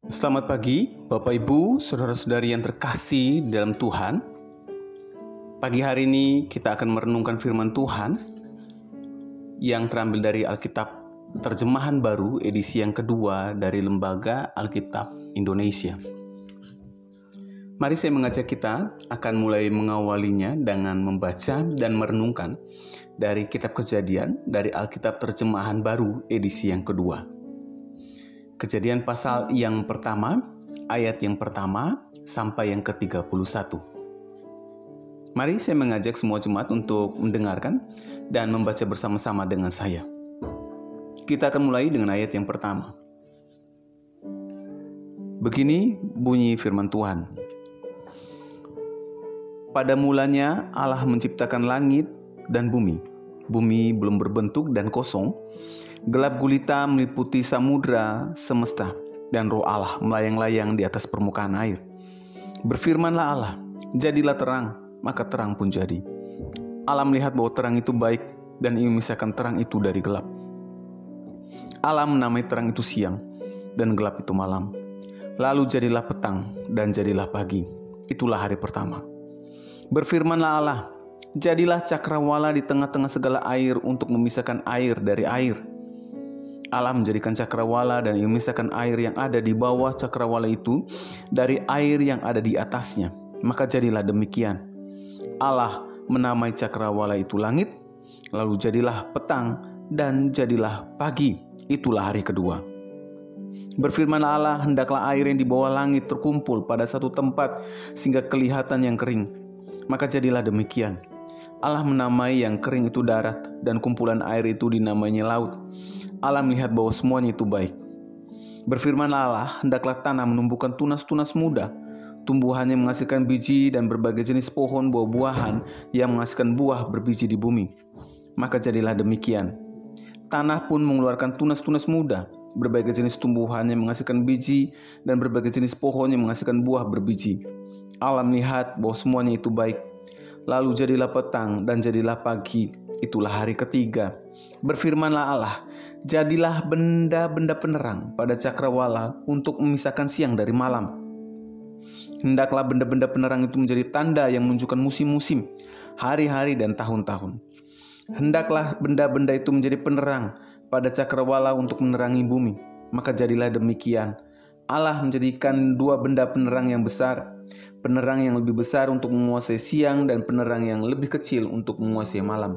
Selamat pagi, Bapak Ibu, saudara-saudari yang terkasih dalam Tuhan. Pagi hari ini kita akan merenungkan firman Tuhan yang terambil dari Alkitab Terjemahan Baru edisi yang kedua dari Lembaga Alkitab Indonesia. Mari saya mengajak kita akan mulai mengawalinya dengan membaca dan merenungkan dari Kitab Kejadian dari Alkitab Terjemahan Baru edisi yang kedua. Kejadian pasal yang pertama, ayat yang pertama sampai yang ke-31. Mari saya mengajak semua jemaat untuk mendengarkan dan membaca bersama-sama dengan saya. Kita akan mulai dengan ayat yang pertama. Begini bunyi firman Tuhan. Pada mulanya Allah menciptakan langit dan bumi. Bumi belum berbentuk dan kosong. Gelap gulita meliputi samudra semesta, dan roh Allah melayang-layang di atas permukaan air. Berfirmanlah Allah, jadilah terang, maka terang pun jadi. Allah melihat bahwa terang itu baik, dan ia memisahkan terang itu dari gelap. Allah menamai terang itu siang, dan gelap itu malam. Lalu jadilah petang, dan jadilah pagi. Itulah hari pertama. Berfirmanlah Allah, jadilah cakrawala di tengah-tengah segala air untuk memisahkan air dari air. Allah menjadikan cakrawala dan memisahkan air yang ada di bawah cakrawala itu dari air yang ada di atasnya. Maka jadilah demikian. Allah menamai cakrawala itu langit, lalu jadilah petang dan jadilah pagi. Itulah hari kedua. Berfirmanlah Allah, hendaklah air yang di bawah langit terkumpul pada satu tempat sehingga kelihatan yang kering. Maka jadilah demikian. Allah menamai yang kering itu darat dan kumpulan air itu dinamainya laut. Allah melihat bahwa semuanya itu baik. Berfirmanlah Allah, hendaklah tanah menumbuhkan tunas-tunas muda, tumbuhannya menghasilkan biji dan berbagai jenis pohon buah-buahan yang menghasilkan buah berbiji di bumi. Maka jadilah demikian. Tanah pun mengeluarkan tunas-tunas muda, berbagai jenis tumbuhannya menghasilkan biji dan berbagai jenis pohon yang menghasilkan buah berbiji. Allah melihat bahwa semuanya itu baik. Lalu jadilah petang dan jadilah pagi. Itulah hari ketiga. Berfirmanlah Allah, jadilah benda-benda penerang pada cakrawala untuk memisahkan siang dari malam. Hendaklah benda-benda penerang itu menjadi tanda yang menunjukkan musim-musim, hari-hari dan tahun-tahun. Hendaklah benda-benda itu menjadi penerang pada cakrawala untuk menerangi bumi. Maka jadilah demikian. Allah menjadikan dua benda penerang yang besar, penerang yang lebih besar untuk menguasai siang dan penerang yang lebih kecil untuk menguasai malam.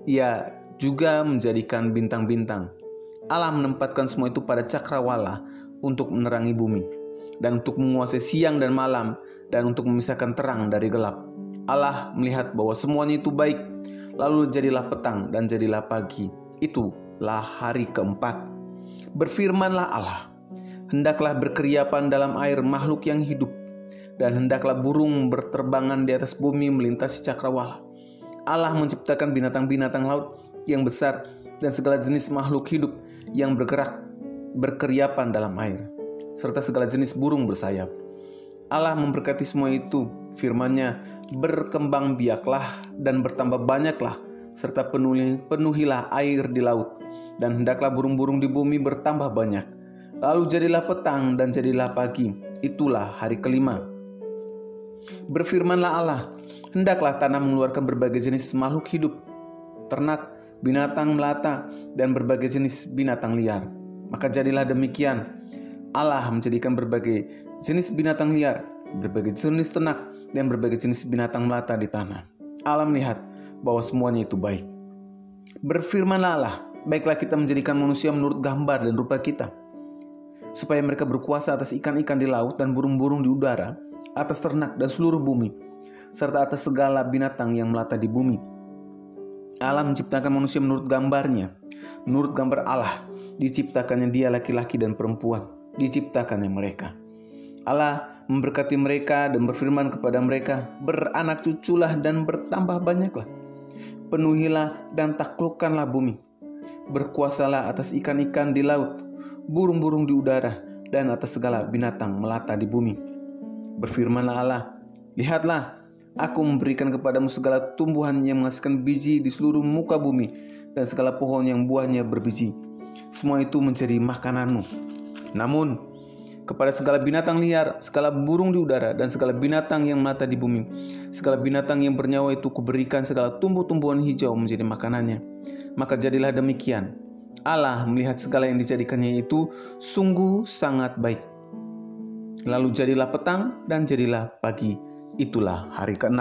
Ia juga menjadikan bintang-bintang. Allah menempatkan semua itu pada cakrawala untuk menerangi bumi, dan untuk menguasai siang dan malam, dan untuk memisahkan terang dari gelap. Allah melihat bahwa semuanya itu baik, lalu jadilah petang dan jadilah pagi. Itulah hari keempat. Berfirmanlah Allah, hendaklah berkeriapan dalam air makhluk yang hidup, dan hendaklah burung berterbangan di atas bumi melintasi cakrawala. Allah menciptakan binatang-binatang laut yang besar dan segala jenis makhluk hidup yang bergerak, berkeriapan dalam air, serta segala jenis burung bersayap. Allah memberkati semua itu, firman-Nya, berkembang biaklah dan bertambah banyaklah, serta penuhilah air di laut, dan hendaklah burung-burung di bumi bertambah banyak. Lalu jadilah petang dan jadilah pagi. Itulah hari kelima. Berfirmanlah Allah, hendaklah tanah mengeluarkan berbagai jenis makhluk hidup, ternak, binatang melata, dan berbagai jenis binatang liar. Maka jadilah demikian. Allah menjadikan berbagai jenis binatang liar, berbagai jenis ternak, dan berbagai jenis binatang melata di tanah. Allah melihat bahwa semuanya itu baik. Berfirmanlah Allah, baiklah kita menjadikan manusia menurut gambar dan rupa kita, supaya mereka berkuasa atas ikan-ikan di laut dan burung-burung di udara, atas ternak dan seluruh bumi, serta atas segala binatang yang melata di bumi. Allah menciptakan manusia menurut gambarnya. Menurut gambar Allah diciptakannya dia, laki-laki dan perempuan diciptakannya mereka. Allah memberkati mereka dan berfirman kepada mereka, beranak cuculah dan bertambah banyaklah. Penuhilah dan taklukkanlah bumi. Berkuasalah atas ikan-ikan di laut, burung-burung di udara, dan atas segala binatang melata di bumi. Berfirmanlah Allah, lihatlah, aku memberikan kepadamu segala tumbuhan yang menghasilkan biji di seluruh muka bumi, dan segala pohon yang buahnya berbiji. Semua itu menjadi makananmu. Namun, kepada segala binatang liar, segala burung di udara, dan segala binatang yang melata di bumi. Segala binatang yang bernyawa itu kuberikan segala tumbuh-tumbuhan hijau menjadi makanannya. Maka jadilah demikian. Allah melihat segala yang dijadikannya itu sungguh sangat baik. Lalu jadilah petang dan jadilah pagi. Itulah hari ke-6.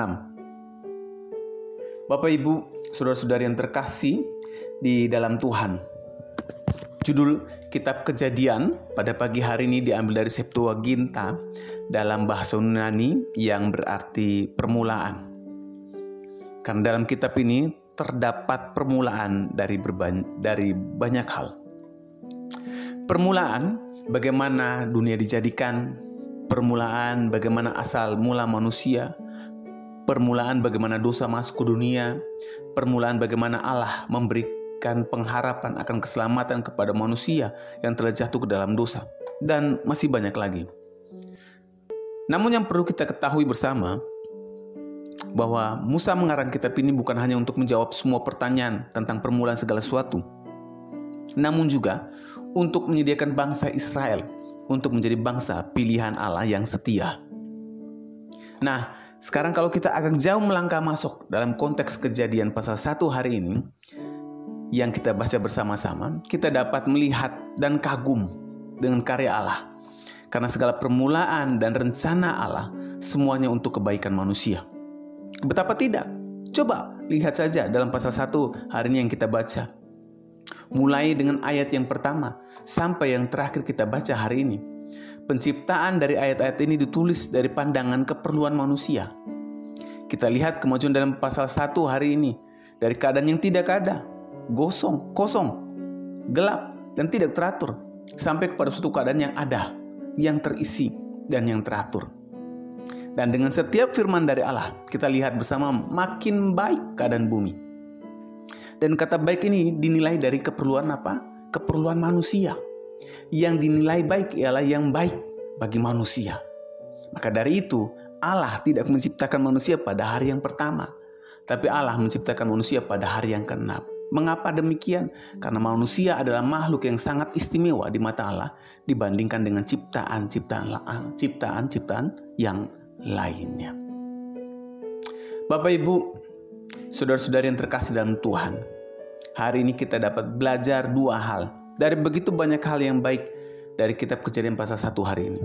Bapak, Ibu, saudara-saudari yang terkasih di dalam Tuhan. Judul Kitab Kejadian pada pagi hari ini diambil dari Septuaginta dalam bahasa Yunani yang berarti permulaan. Karena dalam kitab ini terdapat permulaan dari banyak hal. Permulaan bagaimana dunia dijadikan, permulaan bagaimana asal mula manusia, permulaan bagaimana dosa masuk ke dunia, permulaan bagaimana Allah memberikan pengharapan akan keselamatan kepada manusia yang telah jatuh ke dalam dosa, dan masih banyak lagi. Namun yang perlu kita ketahui bersama, bahwa Musa mengarang kitab ini bukan hanya untuk menjawab semua pertanyaan tentang permulaan segala sesuatu, namun juga untuk menyediakan bangsa Israel untuk menjadi bangsa pilihan Allah yang setia. Nah, sekarang kalau kita agak jauh melangkah masuk dalam konteks Kejadian pasal 1 hari ini yang kita baca bersama-sama, kita dapat melihat dan kagum dengan karya Allah. Karena segala permulaan dan rencana Allah semuanya untuk kebaikan manusia. Betapa tidak? Coba lihat saja dalam pasal 1 hari ini yang kita baca. Mulai dengan ayat yang pertama sampai yang terakhir kita baca hari ini. Penciptaan dari ayat-ayat ini ditulis dari pandangan keperluan manusia. Kita lihat kemajuan dalam pasal 1 hari ini. Dari keadaan yang tidak ada, kosong, gelap, dan tidak teratur. Sampai kepada suatu keadaan yang ada, yang terisi, dan yang teratur. Dan dengan setiap firman dari Allah, kita lihat bersama makin baik keadaan bumi. Dan kata baik ini dinilai dari keperluan apa? Keperluan manusia. Yang dinilai baik ialah yang baik bagi manusia. Maka dari itu, Allah tidak menciptakan manusia pada hari yang pertama, tapi Allah menciptakan manusia pada hari yang ke-6. Mengapa demikian? Karena manusia adalah makhluk yang sangat istimewa di mata Allah dibandingkan dengan ciptaan-ciptaan yang lainnya. Bapak, Ibu, saudara-saudari yang terkasih dalam Tuhan, hari ini kita dapat belajar 2 hal dari begitu banyak hal yang baik dari kitab Kejadian pasal 1 hari ini.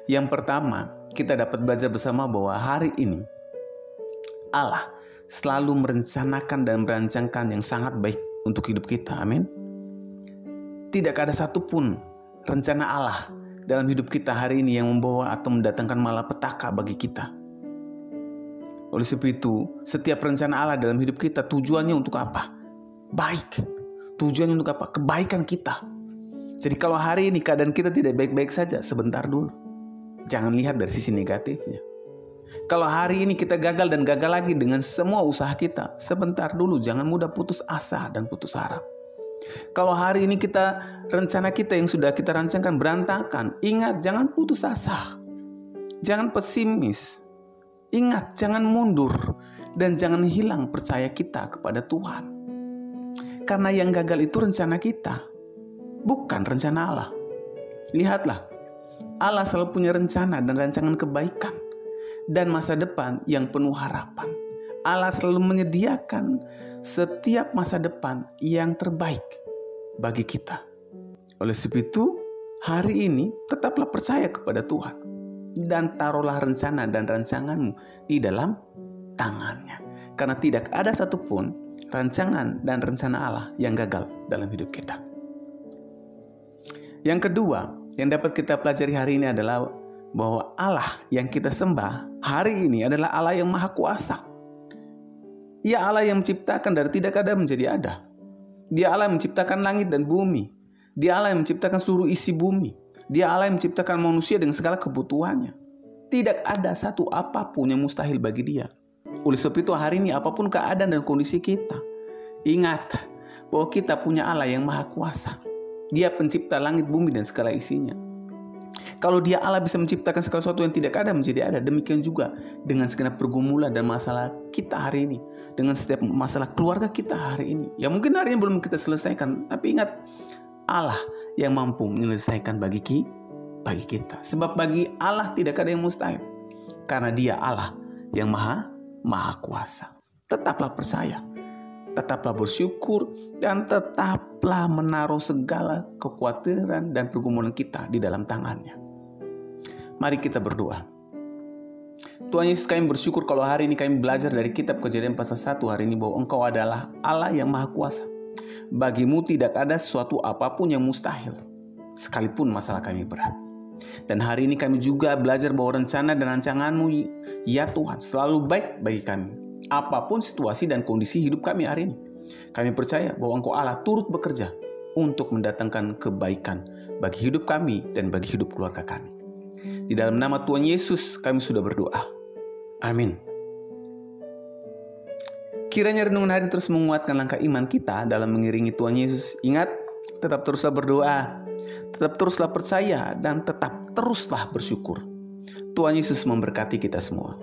Yang pertama, kita dapat belajar bersama bahwa hari ini Allah selalu merencanakan dan merancangkan yang sangat baik untuk hidup kita. Amin. Tidak ada satupun rencana Allah dalam hidup kita hari ini yang membawa atau mendatangkan malapetaka bagi kita. Oleh sebab itu, setiap rencana Allah dalam hidup kita tujuannya untuk apa? Baik. Tujuannya untuk apa? Kebaikan kita. Jadi kalau hari ini keadaan kita tidak baik-baik saja, sebentar dulu. Jangan lihat dari sisi negatifnya. Kalau hari ini kita gagal dan gagal lagi dengan semua usaha kita, sebentar dulu, jangan mudah putus asa dan putus harap. Kalau hari ini rencana kita yang sudah kita rancangkan berantakan, ingat, jangan putus asa. Jangan pesimis. Ingat, jangan mundur. Dan jangan hilang percaya kita kepada Tuhan. Karena yang gagal itu rencana kita, bukan rencana Allah. Lihatlah, Allah selalu punya rencana dan rancangan kebaikan dan masa depan yang penuh harapan. Allah selalu menyediakan setiap masa depan yang terbaik bagi kita. Oleh sebab itu, hari ini tetaplah percaya kepada Tuhan dan taruhlah rencana dan rancanganmu di dalam tangannya. Karena tidak ada satupun rancangan dan rencana Allah yang gagal dalam hidup kita. Yang kedua, yang dapat kita pelajari hari ini adalah bahwa Allah yang kita sembah hari ini adalah Allah yang Maha Kuasa. Ia Allah yang menciptakan dari tidak ada menjadi ada. Dia Allah yang menciptakan langit dan bumi. Dia Allah yang menciptakan seluruh isi bumi. Dia Allah yang menciptakan manusia dengan segala kebutuhannya. Tidak ada satu apapun yang mustahil bagi Dia. Oleh sebab itu hari ini apapun keadaan dan kondisi kita, ingat bahwa kita punya Allah yang Maha Kuasa. Dia pencipta langit, bumi, dan segala isinya. Kalau Dia Allah bisa menciptakan segala sesuatu yang tidak ada menjadi ada, demikian juga dengan segenap pergumulan dan masalah kita hari ini, dengan setiap masalah keluarga kita hari ini. Ya mungkin hari ini belum kita selesaikan, tapi ingat, Allah yang mampu menyelesaikan bagi bagi kita. Sebab bagi Allah tidak ada yang mustahil. Karena Dia Allah yang maha kuasa. Tetaplah percaya, tetaplah bersyukur, dan tetaplah menaruh segala kekhawatiran dan pergumulan kita di dalam tangan-Nya. Mari kita berdoa. Tuhan Yesus, kami bersyukur kalau hari ini kami belajar dari kitab Kejadian pasal 1 hari ini bahwa Engkau adalah Allah yang maha kuasa. Bagimu tidak ada sesuatu apapun yang mustahil, sekalipun masalah kami berat. Dan hari ini kami juga belajar bahwa rencana dan rancangan-Mu ya Tuhan selalu baik bagi kami. Apapun situasi dan kondisi hidup kami hari ini, kami percaya bahwa Engkau Allah turut bekerja untuk mendatangkan kebaikan bagi hidup kami dan bagi hidup keluarga kami. Di dalam nama Tuhan Yesus kami sudah berdoa. Amin. Kiranya renungan hari terus menguatkan langkah iman kita dalam mengiringi Tuhan Yesus. Ingat, tetap teruslah berdoa, tetap teruslah percaya, dan tetap teruslah bersyukur. Tuhan Yesus memberkati kita semua.